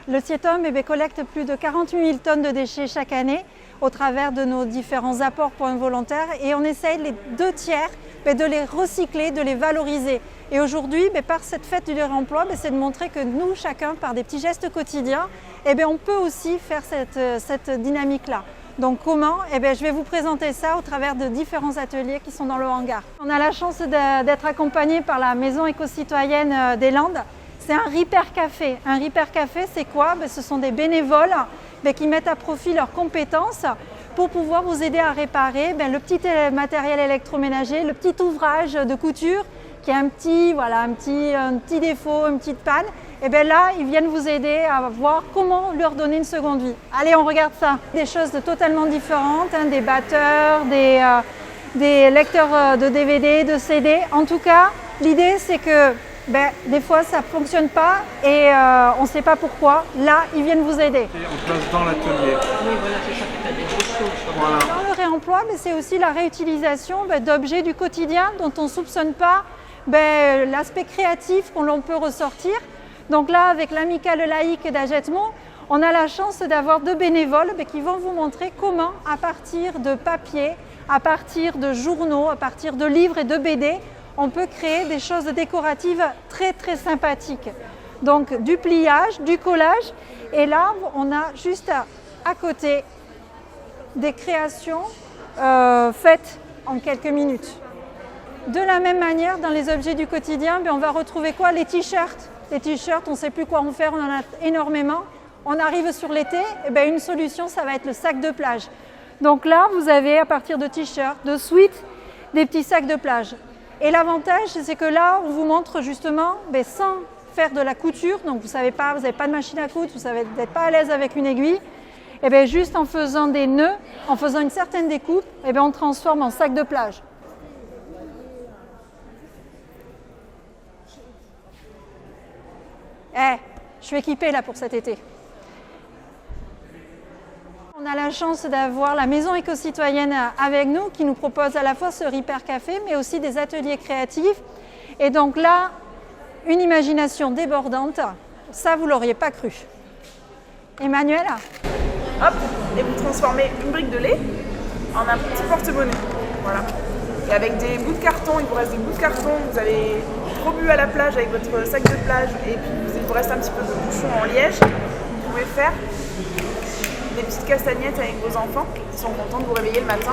Le Sietom collecte plus de 48 000 tonnes de déchets chaque année au travers de nos différents apports points volontaires et on essaye les 2/3 de les recycler, de les valoriser. Et aujourd'hui, par cette fête du réemploi, c'est de montrer que nous, chacun, par des petits gestes quotidiens, on peut aussi faire cette dynamique-là. Donc comment? Je vais vous présenter ça au travers de différents ateliers qui sont dans le hangar. On a la chance d'être accompagné par la Maison éco-citoyenne des Landes. C'est un Repair Café. Un Repair Café, c'est quoi? Ce sont des bénévoles qui mettent à profit leurs compétences pour pouvoir vous aider à réparer le petit matériel électroménager, le petit ouvrage de couture qui a un petit défaut, une petite panne. Là, ils viennent vous aider à voir comment leur donner une seconde vie. Allez, on regarde ça. Des choses totalement différentes, des batteurs, des lecteurs de DVD, de CD. En tout cas, l'idée, c'est que des fois, ça ne fonctionne pas et on ne sait pas pourquoi. Là, ils viennent vous aider. Et on place dans l'atelier. Oui, voilà, c'est ça, tu as des grosses choses. Voilà. Dans le réemploi, c'est aussi la réutilisation d'objets du quotidien dont on ne soupçonne pas l'aspect créatif qu'on peut ressortir. Donc là, avec l'amicale laïque d'Agetmont, on a la chance d'avoir 2 bénévoles qui vont vous montrer comment, à partir de papier, à partir de journaux, à partir de livres et de BD, on peut créer des choses décoratives très très sympathiques. Donc du pliage, du collage, et là, on a juste à côté des créations faites en quelques minutes. De la même manière, dans les objets du quotidien, on va retrouver quoi? Les t-shirts. Les t-shirts, on ne sait plus quoi en faire, on en a énormément. On arrive sur l'été, une solution, ça va être le sac de plage. Donc là, vous avez à partir de t-shirts, de sweats, des petits sacs de plage. Et l'avantage, c'est que là, on vous montre justement, sans faire de la couture, donc vous n'avez pas de machine à coudre, vous n'êtes pas à l'aise avec une aiguille, juste en faisant des nœuds, en faisant une certaine découpe, on transforme en sac de plage. Je suis équipée là pour cet été. On a la chance d'avoir la Maison éco-citoyenne avec nous qui nous propose à la fois ce Repair Café mais aussi des ateliers créatifs. Et donc là, une imagination débordante, ça vous l'auriez pas cru. Emmanuel? Hop, et vous transformez une brique de lait en un petit porte-monnaie. Voilà. Et avec des bouts de carton, il vous reste des bouts de carton, vous avez trop bu à la plage avec votre sac de plage et puis il vous reste un petit peu de bouchon en liège. Vous pouvez faire des petites castagnettes avec vos enfants qui sont contents de vous réveiller le matin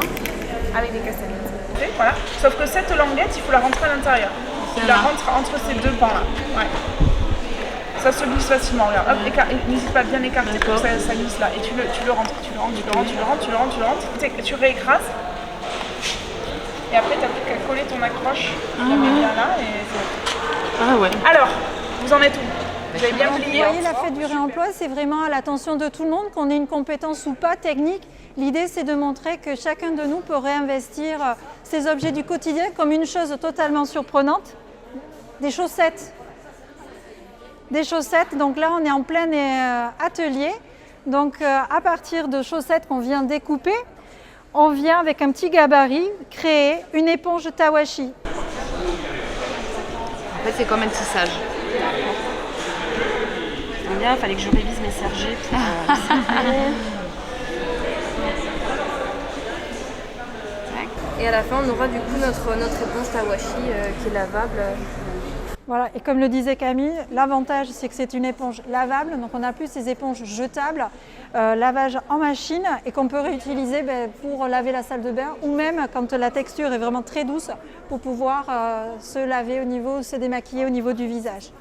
avec des castagnettes. Okay, voilà. Sauf que cette languette, il faut la rentrer à l'intérieur. Tu la rentres entre ces 2 pans-là. Ouais. Ça se glisse facilement. Regarde. Hop, n'hésite pas à bien écarter pour que ça glisse là. Et tu le rentres. Tu réécrases. Et après, tu n'as plus qu'à coller ton accroche. Tu la mets bien là et c'est... Ah ouais. Alors, vous en êtes où? Vous avez bien plié? Vous voyez, la fête du réemploi, c'est vraiment à l'attention de tout le monde, qu'on ait une compétence ou pas technique. L'idée, c'est de montrer que chacun de nous peut réinvestir ces objets du quotidien comme une chose totalement surprenante. Des chaussettes. Des chaussettes, donc là, on est en plein atelier. Donc, à partir de chaussettes qu'on vient découper, on vient avec un petit gabarit créer une éponge Tawashi. En fait, c'est comme un tissage. Bien, il fallait que je révise mes sergés pour Et à la fin, on aura du coup notre éponge Tawashi qui est lavable. Voilà, et comme le disait Camille, l'avantage c'est que c'est une éponge lavable, donc on n'a plus ces éponges jetables, lavage en machine et qu'on peut réutiliser pour laver la salle de bain ou même quand la texture est vraiment très douce pour pouvoir se laver se démaquiller au niveau du visage.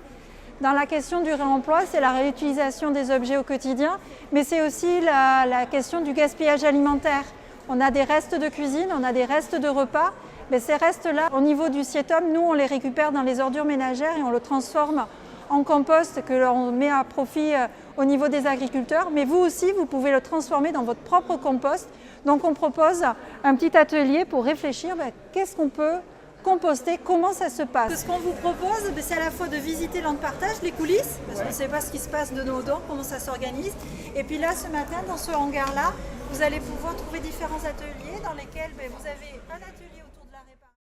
Dans la question du réemploi, c'est la réutilisation des objets au quotidien, mais c'est aussi la question du gaspillage alimentaire. On a des restes de cuisine, on a des restes de repas. Mais ces restes-là, au niveau du Sietom, nous, on les récupère dans les ordures ménagères et on le transforme en compost que l'on met à profit au niveau des agriculteurs. Mais vous aussi, vous pouvez le transformer dans votre propre compost. Donc, on propose un petit atelier pour réfléchir qu'est-ce qu'on peut composter, comment ça se passe. Ce qu'on vous propose, c'est à la fois de visiter l'an de partage, les coulisses, parce qu'on ne sait pas ce qui se passe de nos dents, comment ça s'organise. Et puis là, ce matin, dans ce hangar-là, vous allez pouvoir trouver différents ateliers dans lesquels vous avez un atelier